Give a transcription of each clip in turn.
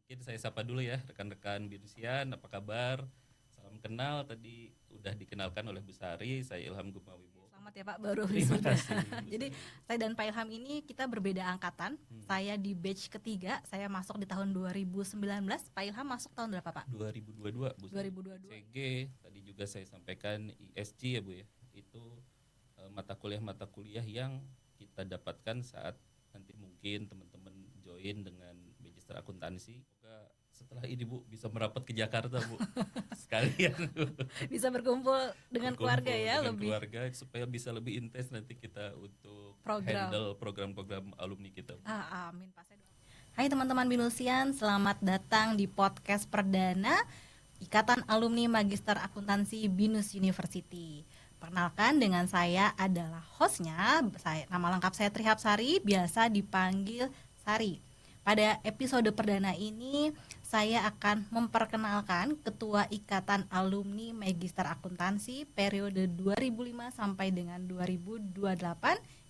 Mungkin saya sapa dulu ya rekan-rekan Binusian, apa kabar? Salam kenal, tadi udah dikenalkan oleh Bu Sari, saya Ilham Gumawibowo. Selamat ya Pak, baru Terima wisuda. kasih Bu Jadi Sari. saya dan Pak Ilham ini kita berbeda angkatan. Saya di batch ketiga, saya masuk di tahun 2019. Pak Ilham masuk tahun berapa Pak? 2022 Bu Sari. 2022. CG, tadi juga saya sampaikan ISG ya Bu ya. Itu mata kuliah yang kita dapatkan saat nanti mungkin teman-teman join dengan magister akuntansi. Semoga setelah ini Bu bisa merapat ke Jakarta Bu. Sekalian Bu. Bisa berkumpul dengan keluarga Berkumpul ya, dengan lebih keluarga supaya bisa lebih intens nanti kita untuk program. handle program-program alumni kita. Amin Pak. Hai teman-teman Binusian, selamat datang di podcast perdana Ikatan Alumni Magister Akuntansi Binus University. Perkenalkan, dengan saya adalah hostnya, nama lengkap saya Trihapsari, biasa dipanggil Sari. Pada episode perdana ini saya akan memperkenalkan Ketua Ikatan Alumni Magister Akuntansi periode 2005 sampai dengan 2028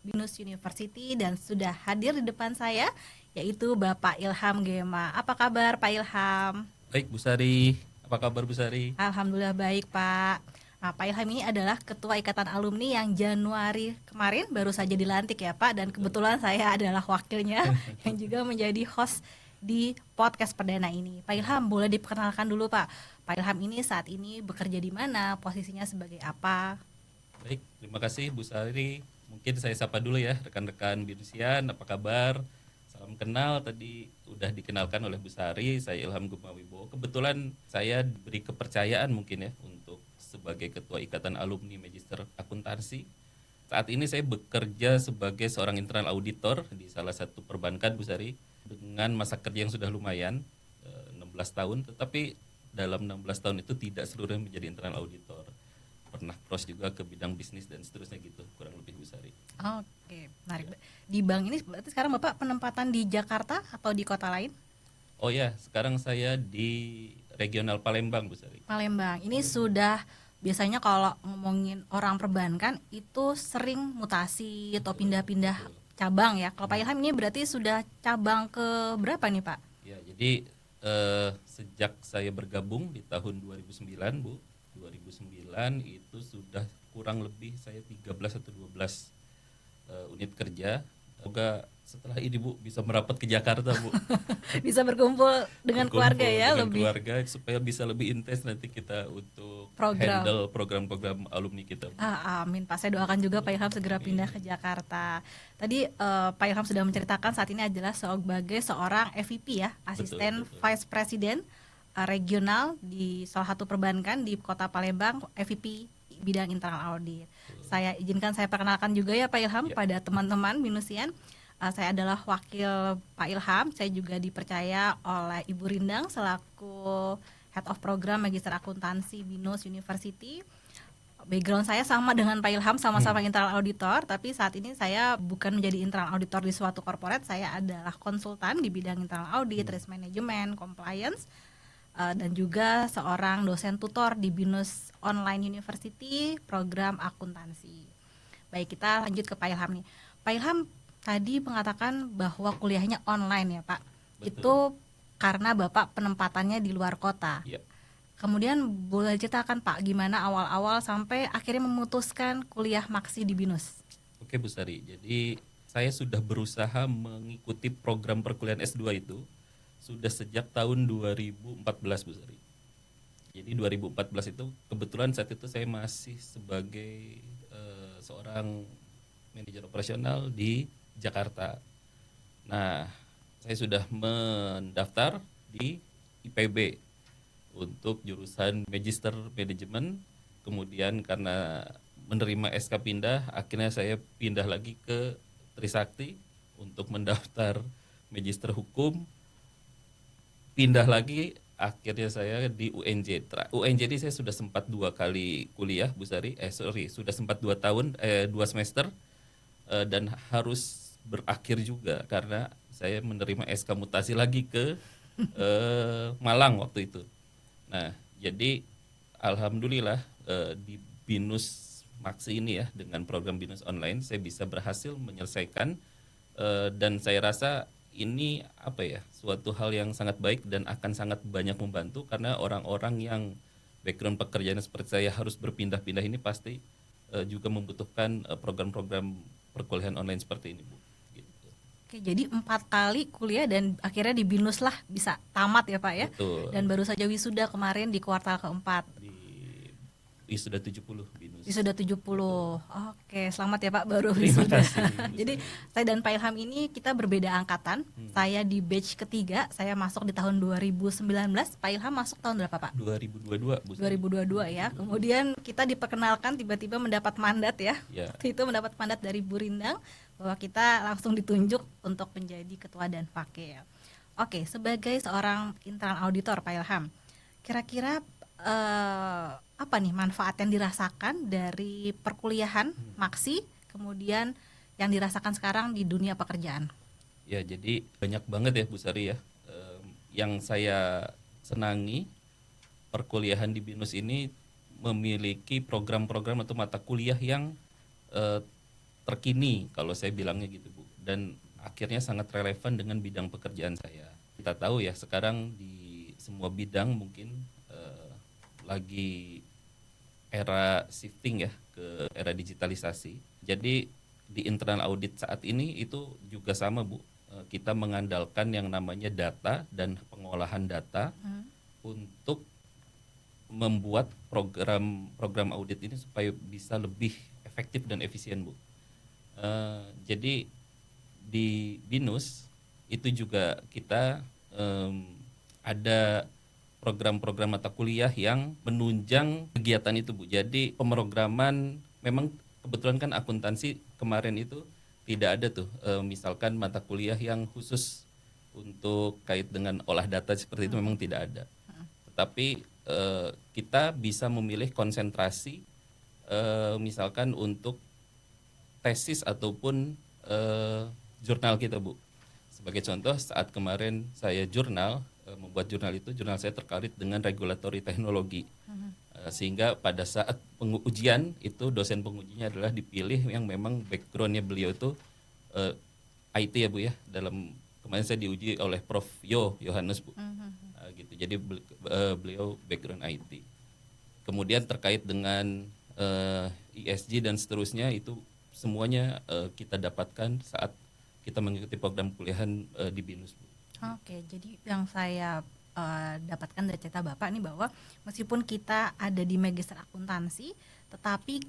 Binus University, dan sudah hadir di depan saya yaitu Bapak Ilham Gema. Apa kabar Pak Ilham? Baik Bu Sari, apa kabar Bu Sari? Alhamdulillah baik Pak. Nah, Pak Ilham ini adalah Ketua Ikatan Alumni yang Januari kemarin baru saja dilantik ya Pak, dan kebetulan saya adalah wakilnya yang juga menjadi host di podcast perdana ini. Pak Ilham, boleh diperkenalkan dulu Pak. Pak Ilham ini saat ini bekerja di mana, posisinya sebagai apa? Baik, terima kasih Bu Sari. Mungkin saya sapa dulu ya rekan-rekan Binusian, apa kabar? Salam kenal, tadi udah dikenalkan oleh Bu Sari, saya Ilham Gumawibowo. Kebetulan saya diberi kepercayaan mungkin ya untuk sebagai Ketua Ikatan Alumni Magister Akuntansi. Saat ini saya bekerja sebagai seorang internal auditor di salah satu perbankan Bu Sari, dengan masa kerja yang sudah lumayan 16 tahun, tetapi dalam 16 tahun itu tidak seluruhnya menjadi internal auditor. Pernah cross juga ke bidang bisnis dan seterusnya gitu, kurang lebih Bu Sari. Oke, menarik. Di bank ini berarti sekarang Bapak penempatan di Jakarta atau di kota lain? Oh ya, sekarang saya di regional Palembang Bu Sari. Palembang. Ini sudah biasanya kalau ngomongin orang perbankan itu sering mutasi atau pindah-pindah cabang ya. Kalau Pak Ilham ini berarti sudah cabang ke berapa nih Pak? Ya, jadi sejak saya bergabung di tahun 2009 Bu, 2009 itu sudah kurang lebih saya 13 atau 12 unit kerja. Semoga setelah ini Bu bisa merapat ke Jakarta Bu. Bisa berkumpul dengan keluarga ya, dengan lebih keluarga supaya bisa lebih intens nanti kita untuk program. handle program-program alumni kita Bu. Amin Pak, saya doakan juga Pak Ilham segera pindah ke Jakarta. Tadi Pak Ilham sudah menceritakan saat ini adalah sebagai seorang FVP ya, Asisten Betul. Vice President regional di salah satu perbankan di Kota Palembang, FVP bidang internal audit. Saya izinkan saya perkenalkan juga ya Pak Ilham pada teman-teman Binusian. Saya adalah wakil Pak Ilham. Saya juga dipercaya oleh Ibu Rindang selaku Head of Program Magister Akuntansi Binus University. Background saya sama dengan Pak Ilham, sama-sama internal auditor, tapi saat ini saya bukan menjadi internal auditor di suatu corporate. Saya adalah konsultan di bidang internal audit, risk management, compliance, dan juga seorang dosen tutor di Binus Online University program akuntansi. Baik, kita lanjut ke Pak Ilham nih. Pak Ilham tadi mengatakan bahwa kuliahnya online ya Pak. Betul. Itu karena Bapak penempatannya di luar kota. Ya. Kemudian boleh ceritakan Pak gimana awal-awal sampai akhirnya memutuskan kuliah maksi di Binus? Oke Bu Sari, jadi saya sudah berusaha mengikuti program perkuliahan S2 itu sudah sejak tahun 2014 Bu Sari. Jadi 2014 itu kebetulan saat itu saya masih sebagai seorang manajer operasional di Jakarta. Nah, saya sudah mendaftar di IPB untuk jurusan Magister Manajemen. Kemudian karena menerima SK pindah, akhirnya saya pindah lagi ke Trisakti untuk mendaftar Magister Hukum. Pindah lagi, akhirnya saya di UNJ. UNJ ini saya sudah sempat 2 kali kuliah Bu Sari. Sudah sempat 2 tahun, 2 semester. Dan harus berakhir juga karena saya menerima SK mutasi lagi ke Malang waktu itu. Nah, jadi alhamdulillah di Binus Maksi ini ya, dengan program Binus Online saya bisa berhasil menyelesaikan dan saya rasa ini apa ya, suatu hal yang sangat baik dan akan sangat banyak membantu karena orang-orang yang background pekerjaannya seperti saya harus berpindah-pindah ini pasti juga membutuhkan program-program perkuliahan online seperti ini, Bu. Gitu. Oke, jadi 4 kali kuliah dan akhirnya di BINUS lah bisa tamat ya Pak ya. Betul. Dan baru saja wisuda kemarin di kuartal keempat. Di wisuda 70 BINUS. Wisuda 70. Oke, selamat ya Pak baru Terima wisuda. kasih. Jadi saya dan Pak Ilham ini kita berbeda angkatan. Saya di batch ketiga, saya masuk di tahun 2019. Pak Ilham masuk tahun berapa Pak? 2022, Bu. 2022 ya. Kemudian kita diperkenalkan tiba-tiba mendapat mandat ya. Ya. Waktu itu mendapat mandat dari Bu Rindang bahwa kita langsung ditunjuk untuk menjadi ketua dan Danfake ya. Oke, sebagai seorang internal auditor Pak Ilham, kira-kira apa nih manfaat yang dirasakan dari perkuliahan Maksi kemudian yang dirasakan sekarang di dunia pekerjaan? Ya, jadi banyak banget ya Bu Sari ya. Yang saya senangi perkuliahan di BINUS ini memiliki program-program atau mata kuliah yang terkini kalau saya bilangnya gitu Bu. Dan akhirnya sangat relevan dengan bidang pekerjaan saya. Kita tahu ya sekarang di semua bidang mungkin lagi era shifting ya ke era digitalisasi. Jadi di internal audit saat ini itu juga sama Bu. Kita mengandalkan yang namanya data dan pengolahan data untuk membuat program audit ini supaya bisa lebih efektif dan efisien Bu. Jadi di BINUS itu juga kita ada program-program mata kuliah yang menunjang kegiatan itu Bu. Jadi pemrograman memang kebetulan kan akuntansi kemarin itu tidak ada tuh misalkan mata kuliah yang khusus untuk kait dengan olah data seperti itu memang tidak ada. Tetapi kita bisa memilih konsentrasi misalkan untuk tesis ataupun jurnal kita Bu. Sebagai contoh saat kemarin saya membuat jurnal itu, jurnal saya terkait dengan regulatory teknologi. Sehingga pada saat pengujian itu dosen pengujinya adalah dipilih yang memang backgroundnya beliau itu IT ya Bu ya. Kemarin saya diuji oleh Prof. Yohanes Bu. Gitu. Jadi beliau background IT. Kemudian terkait dengan ESG dan seterusnya itu semuanya kita dapatkan saat kita mengikuti program kuliahan di BINUS Bu. Oke, jadi yang saya dapatkan dari cerita Bapak nih bahwa meskipun kita ada di magister akuntansi, tetapi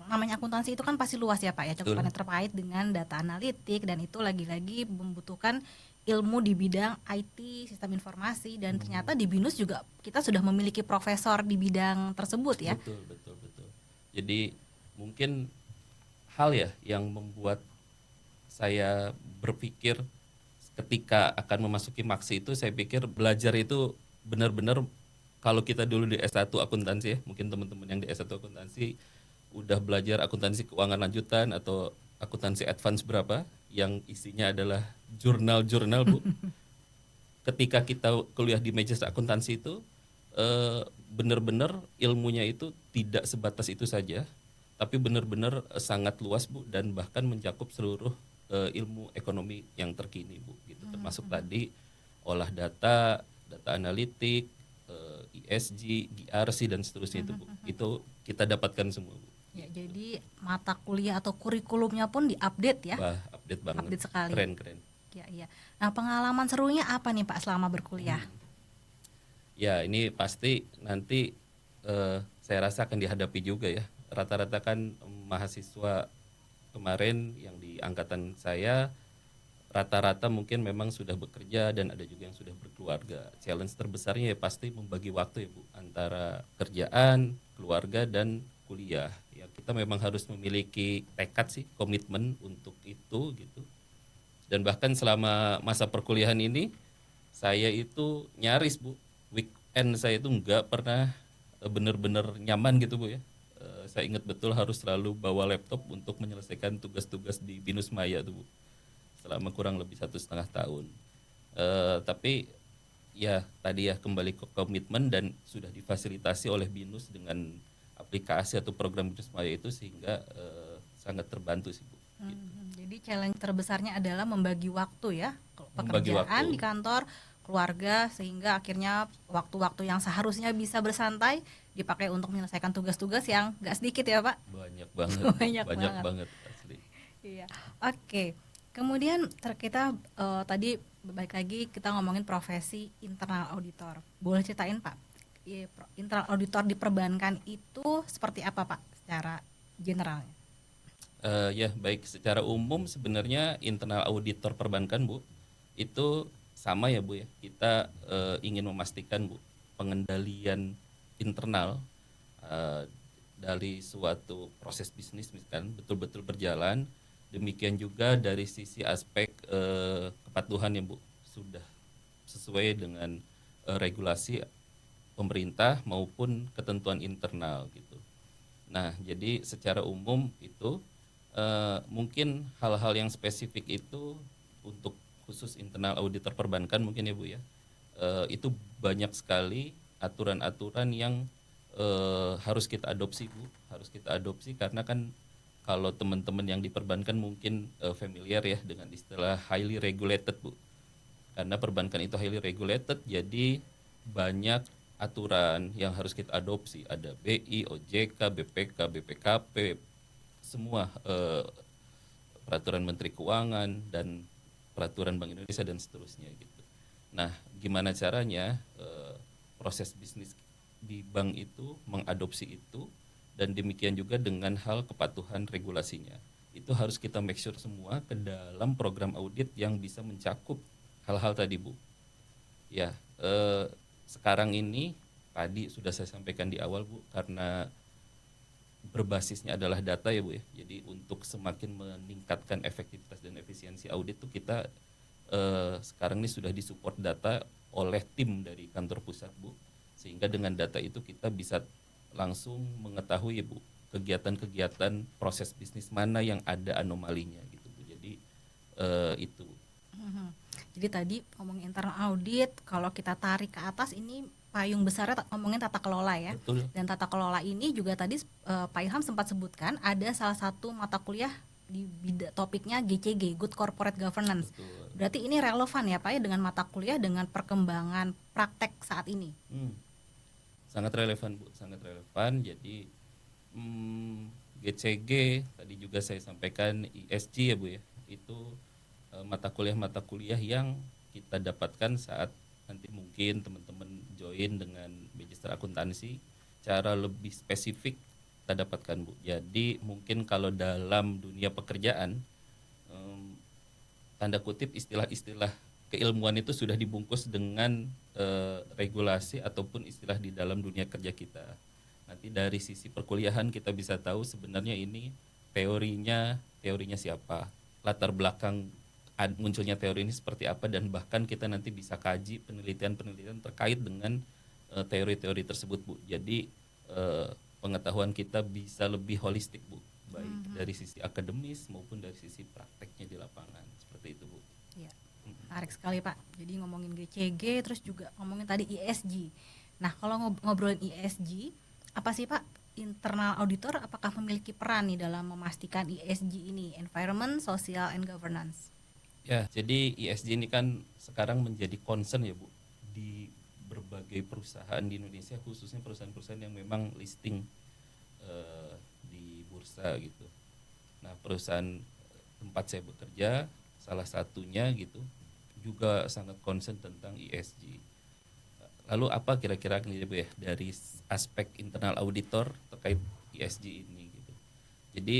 namanya akuntansi itu kan pasti luas ya Pak ya, cakupannya terkait dengan data analitik dan itu lagi-lagi membutuhkan ilmu di bidang IT, sistem informasi dan ternyata di BINUS juga kita sudah memiliki profesor di bidang tersebut ya. Betul. Jadi mungkin hal ya yang membuat saya berpikir ketika akan memasuki Maksi itu saya pikir belajar itu benar-benar kalau kita dulu di S1 akuntansi ya, mungkin teman-teman yang di S1 akuntansi udah belajar akuntansi keuangan lanjutan atau akuntansi advance berapa yang isinya adalah jurnal-jurnal Bu. Ketika kita kuliah di magister akuntansi itu benar-benar ilmunya itu tidak sebatas itu saja, tapi benar-benar sangat luas Bu dan bahkan mencakup seluruh ilmu ekonomi yang terkini Bu gitu, termasuk tadi olah data analitik, ESG, GRC dan seterusnya itu Bu. Itu kita dapatkan semua Bu. Ya, jadi mata kuliah atau kurikulumnya pun diupdate ya. Wah, update banget. Update sekali. Keren. Ya. Nah, pengalaman serunya apa nih Pak selama berkuliah? Ya, ini pasti nanti saya rasa akan dihadapi juga ya. Rata-rata kan mahasiswa kemarin yang di angkatan saya rata-rata mungkin memang sudah bekerja dan ada juga yang sudah berkeluarga. Challenge terbesarnya ya pasti membagi waktu ya Bu antara kerjaan, keluarga dan kuliah. Ya kita memang harus memiliki tekad sih, komitmen untuk itu gitu. Dan bahkan selama masa perkuliahan ini saya itu nyaris Bu, weekend saya itu nggak pernah benar-benar nyaman gitu Bu ya. Saya ingat betul harus selalu bawa laptop untuk menyelesaikan tugas-tugas di BINUS Maya tuh Bu, selama kurang lebih 1,5 tahun. Tapi ya tadi ya kembali ke komitmen dan sudah difasilitasi oleh BINUS dengan aplikasi atau program BINUS Maya itu sehingga sangat terbantu sih Bu. Gitu. Jadi challenge terbesarnya adalah membagi waktu ya, Membagi pekerjaan waktu. di kantor, keluarga, sehingga akhirnya waktu-waktu yang seharusnya bisa bersantai dipakai untuk menyelesaikan tugas-tugas yang nggak sedikit ya Pak. Banyak banget, Bu. Banyak Banyak banget. banget asli. Iya. Oke. Kemudian kita tadi balik lagi kita ngomongin profesi internal auditor. Boleh ceritain Pak, internal auditor di perbankan itu seperti apa Pak secara generalnya? Ya, baik, secara umum sebenarnya internal auditor perbankan, Bu, itu sama ya, Bu ya. Kita ingin memastikan, Bu, pengendalian internal eh, dari suatu proses bisnis misalkan betul-betul berjalan. Demikian juga dari sisi aspek kepatuhan ya, Bu, sudah sesuai dengan regulasi pemerintah maupun ketentuan internal gitu. Nah, jadi secara umum itu mungkin hal-hal yang spesifik itu untuk khusus internal auditor perbankan mungkin ya, Bu ya. Itu banyak sekali aturan-aturan yang harus kita adopsi, Bu. Harus kita adopsi karena kan kalau teman-teman yang di perbankan mungkin familiar ya dengan istilah highly regulated, Bu. Karena perbankan itu highly regulated, jadi banyak aturan yang harus kita adopsi. Ada BI, OJK, BPK, BPKP, semua peraturan Menteri Keuangan dan peraturan Bank Indonesia dan seterusnya gitu. Nah, gimana caranya proses bisnis di bank itu mengadopsi itu dan demikian juga dengan hal kepatuhan regulasinya. Itu harus kita make sure semua ke dalam program audit yang bisa mencakup hal-hal tadi, Bu. Ya, sekarang ini tadi sudah saya sampaikan di awal, Bu, karena berbasisnya adalah data ya, Bu ya. Jadi untuk semakin meningkatkan efektivitas dan efisiensi audit tuh kita sekarang ini sudah disupport data oleh tim dari kantor pusat, Bu. Sehingga dengan data itu kita bisa langsung mengetahui ya, Bu, kegiatan-kegiatan proses bisnis mana yang ada anomalinya gitu, Bu. Jadi itu. Mhm. Jadi tadi ngomongin internal audit, kalau kita tarik ke atas ini payung besarnya ngomongin tata kelola ya. Betul. Dan tata kelola ini juga tadi Pak Ilham sempat sebutkan ada salah satu mata kuliah di topiknya GCG, Good Corporate Governance. Betul. Berarti ini relevan ya Pak ya dengan mata kuliah dengan perkembangan praktek saat ini. Sangat relevan, Bu, sangat relevan. Jadi GCG tadi juga saya sampaikan, ESG ya, Bu ya. Itu mata kuliah yang kita dapatkan saat nanti mungkin teman-teman join dengan magister akuntansi, cara lebih spesifik kita dapatkan, Bu. Jadi mungkin kalau dalam dunia pekerjaan tanda kutip istilah-istilah keilmuan itu sudah dibungkus dengan regulasi ataupun istilah di dalam dunia kerja kita. Nanti dari sisi perkuliahan kita bisa tahu sebenarnya ini teorinya siapa, latar belakang munculnya teori ini seperti apa, dan bahkan kita nanti bisa kaji penelitian-penelitian terkait dengan teori-teori tersebut, Bu. Jadi pengetahuan kita bisa lebih holistik, Bu, baik dari sisi akademis maupun dari sisi prakteknya di lapangan, seperti itu, Bu. Iya. Menarik sekali Pak. Jadi ngomongin GCG terus juga ngomongin tadi ESG. Nah, kalau ngobrolin ESG, apa sih Pak internal auditor apakah memiliki peran nih dalam memastikan ESG ini, environment, social and governance? Ya, jadi ESG ini kan sekarang menjadi concern ya, Bu, di berbagai perusahaan di Indonesia, khususnya perusahaan-perusahaan yang memang listing di bursa gitu. Nah, perusahaan tempat saya bekerja salah satunya gitu juga sangat concern tentang ESG. Lalu apa kira-kira nih, Bu ya, dari aspek internal auditor terkait ESG ini gitu. Jadi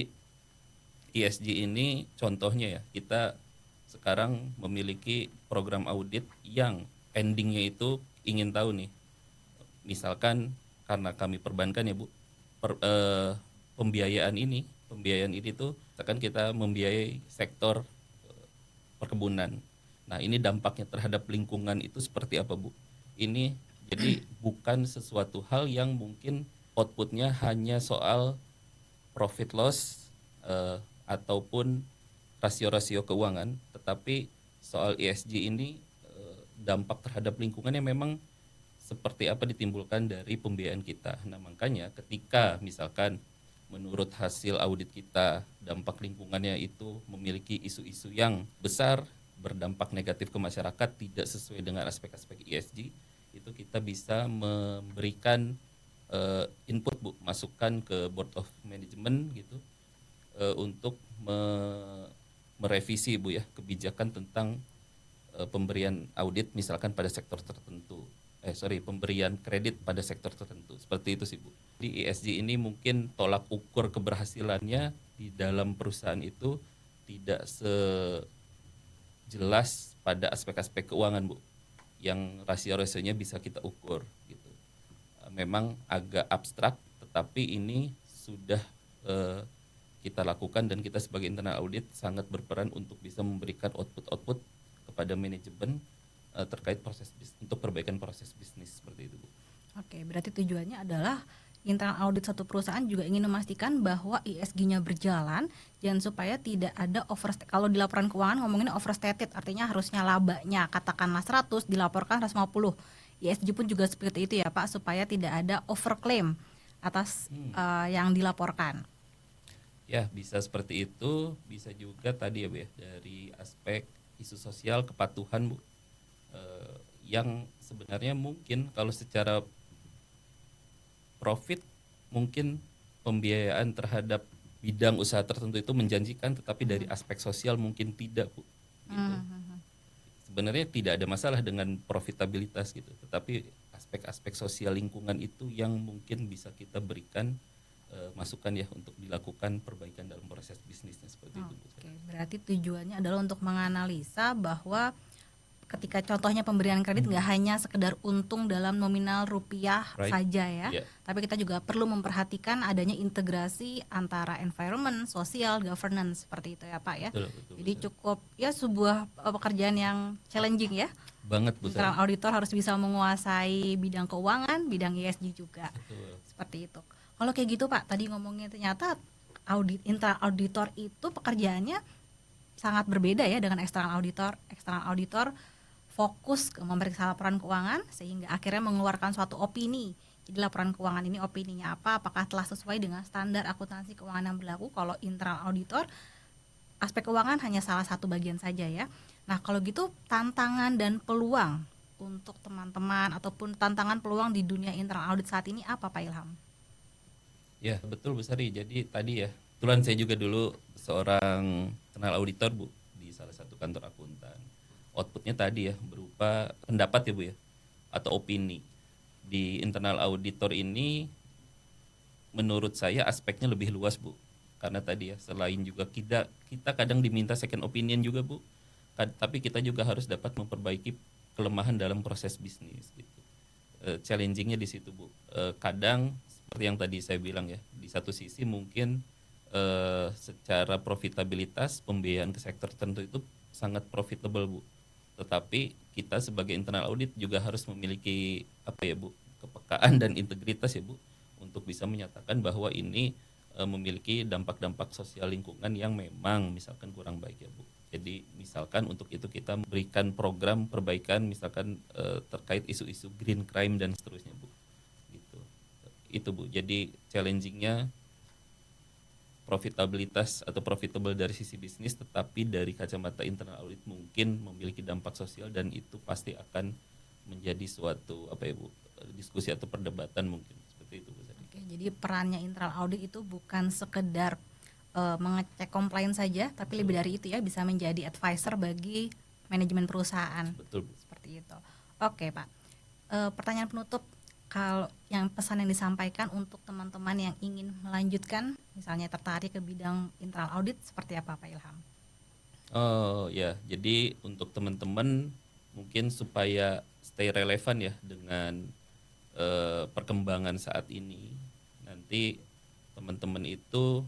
ESG ini contohnya ya, kita sekarang memiliki program audit yang endingnya itu ingin tahu nih, misalkan karena kami perbankan ya, Bu, pembiayaan ini tuh misalkan kita membiayai sektor perkebunan. Nah, ini dampaknya terhadap lingkungan itu seperti apa, Bu? Ini jadi bukan sesuatu hal yang mungkin outputnya hanya soal profit loss ataupun rasio-rasio keuangan, tetapi soal ESG ini dampak terhadap lingkungan yang memang seperti apa ditimbulkan dari pembiayaan kita. Nah, makanya ketika misalkan menurut hasil audit kita dampak lingkungannya itu memiliki isu-isu yang besar, berdampak negatif ke masyarakat, tidak sesuai dengan aspek-aspek ESG, itu kita bisa memberikan input Bu, masukan ke Board of Management gitu, untuk merevisi Bu ya kebijakan tentang pemberian audit misalkan pada sektor tertentu. Pemberian kredit pada sektor tertentu. Seperti itu sih Bu. Di ESG ini mungkin tolak ukur keberhasilannya di dalam perusahaan itu tidak sejelas pada aspek-aspek keuangan Bu, yang rasio-rasionya bisa kita ukur gitu. Memang agak abstrak, tetapi ini sudah kita lakukan dan kita sebagai internal audit sangat berperan untuk bisa memberikan output-output kepada manajemen terkait proses untuk perbaikan proses bisnis seperti itu Bu. Oke, berarti tujuannya adalah internal audit satu perusahaan juga ingin memastikan bahwa ESG-nya berjalan dan supaya tidak ada kalau di laporan keuangan ngomongin overstated, artinya harusnya labanya katakanlah 100 dilaporkan 150. ESG pun juga seperti itu ya Pak, supaya tidak ada overclaim atas yang dilaporkan. Ya, bisa seperti itu, bisa juga tadi ya Bu ya, dari aspek isu sosial kepatuhan Bu, yang sebenarnya mungkin kalau secara profit mungkin pembiayaan terhadap bidang usaha tertentu itu menjanjikan, tetapi dari aspek sosial mungkin tidak Bu. Gitu. Sebenarnya tidak ada masalah dengan profitabilitas gitu, tetapi aspek-aspek sosial lingkungan itu yang mungkin bisa kita berikan masukan ya untuk dilakukan perbaikan dalam proses bisnisnya seperti itu. Oke, berarti tujuannya adalah untuk menganalisa bahwa ketika contohnya pemberian kredit nggak hanya sekedar untung dalam nominal rupiah saja ya, tapi kita juga perlu memperhatikan adanya integrasi antara environment, sosial, governance seperti itu ya Pak ya. Betul, jadi cukup ya sebuah pekerjaan yang challenging ya. Banget Bu. Internal auditor harus bisa menguasai bidang keuangan, bidang ESG juga. Betul. Seperti itu. Kalau kayak gitu Pak, tadi ngomongnya ternyata internal auditor itu pekerjaannya sangat berbeda ya dengan external auditor. External auditor fokus ke memeriksa laporan keuangan sehingga akhirnya mengeluarkan suatu opini. Jadi laporan keuangan ini opininya apa, apakah telah sesuai dengan standar akuntansi keuangan yang berlaku. Kalau internal auditor, aspek keuangan hanya salah satu bagian saja ya. Nah kalau gitu tantangan dan peluang untuk teman-teman ataupun tantangan peluang di dunia internal audit saat ini apa Pak Ilham? Ya betul Bu Sari, jadi tadi ya, kebetulan saya juga dulu seorang internal auditor Bu di salah satu kantor akuntan. Outputnya tadi ya berupa pendapat ya Bu ya, atau opini. Di internal auditor ini menurut saya aspeknya lebih luas Bu, karena tadi ya selain juga kita kadang diminta second opinion juga Bu, tapi kita juga harus dapat memperbaiki kelemahan dalam proses bisnis gitu. Challengingnya di situ Bu, kadang seperti yang tadi saya bilang ya, di satu sisi mungkin secara profitabilitas pembiayaan ke sektor tertentu itu sangat profitable Bu, tetapi kita sebagai internal audit juga harus memiliki apa ya Bu, kepekaan dan integritas ya Bu, untuk bisa menyatakan bahwa ini memiliki dampak-dampak sosial lingkungan yang memang misalkan kurang baik ya Bu. Jadi misalkan untuk itu kita memberikan program perbaikan misalkan terkait isu-isu green crime dan seterusnya Bu. Gitu. Itu Bu. Jadi challengingnya profitabilitas atau profitable dari sisi bisnis, tetapi dari kacamata internal audit mungkin memiliki dampak sosial dan itu pasti akan menjadi suatu apa ya Bu, diskusi atau perdebatan mungkin seperti itu Bu. Oke, jadi perannya internal audit itu bukan sekedar mengecek compliance saja, tapi lebih dari itu ya, bisa menjadi advisor bagi manajemen perusahaan. Betul Bu. Seperti itu. Oke Pak, pertanyaan penutup, kalau yang pesan yang disampaikan untuk teman-teman yang ingin melanjutkan misalnya tertarik ke bidang internal audit seperti apa Pak Ilham? Oh ya, jadi untuk teman-teman mungkin supaya stay relevan ya dengan perkembangan saat ini, nanti teman-teman itu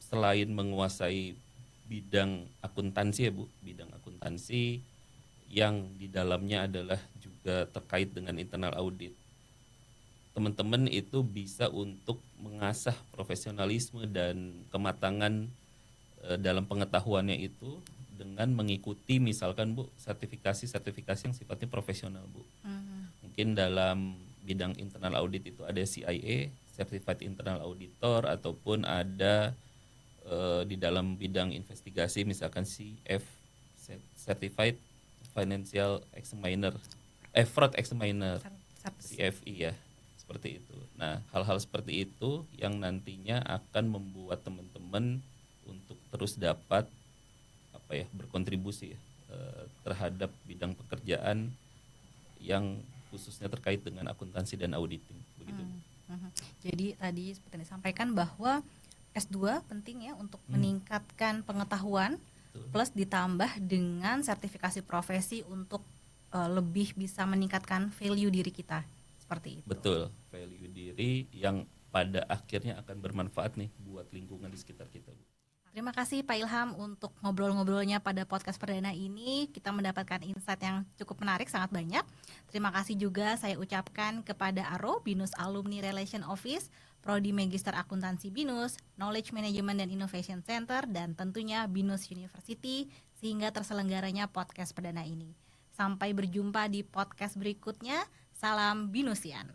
selain menguasai bidang akuntansi ya Bu, bidang akuntansi yang di dalamnya adalah juga terkait dengan internal audit, teman-teman itu bisa untuk mengasah profesionalisme dan kematangan dalam pengetahuannya itu dengan mengikuti misalkan Bu sertifikasi-sertifikasi yang sifatnya profesional Bu. Mungkin dalam bidang internal audit itu ada CIA, Certified Internal Auditor, ataupun ada di dalam bidang investigasi misalkan CF, Certified Financial Examiner, Fraud Examiner, CFE ya, seperti itu. Nah, hal-hal seperti itu yang nantinya akan membuat teman-teman untuk terus dapat berkontribusi ya, terhadap bidang pekerjaan yang khususnya terkait dengan akuntansi dan auditing, begitu. Jadi tadi seperti yang disampaikan bahwa S2 penting ya untuk meningkatkan pengetahuan. Betul. Plus ditambah dengan sertifikasi profesi untuk lebih bisa meningkatkan value diri kita, seperti itu. Betul, value diri yang pada akhirnya akan bermanfaat nih buat lingkungan di sekitar kita, Bu. Terima kasih Pak Ilham untuk ngobrol-ngobrolnya pada podcast perdana ini. Kita mendapatkan insight yang cukup menarik, sangat banyak. Terima kasih juga saya ucapkan kepada ARO, BINUS Alumni Relation Office, Prodi Magister Akuntansi BINUS, Knowledge Management dan Innovation Center, dan tentunya BINUS University, sehingga terselenggaranya podcast perdana ini. Sampai berjumpa di podcast berikutnya. Salam BINUSian.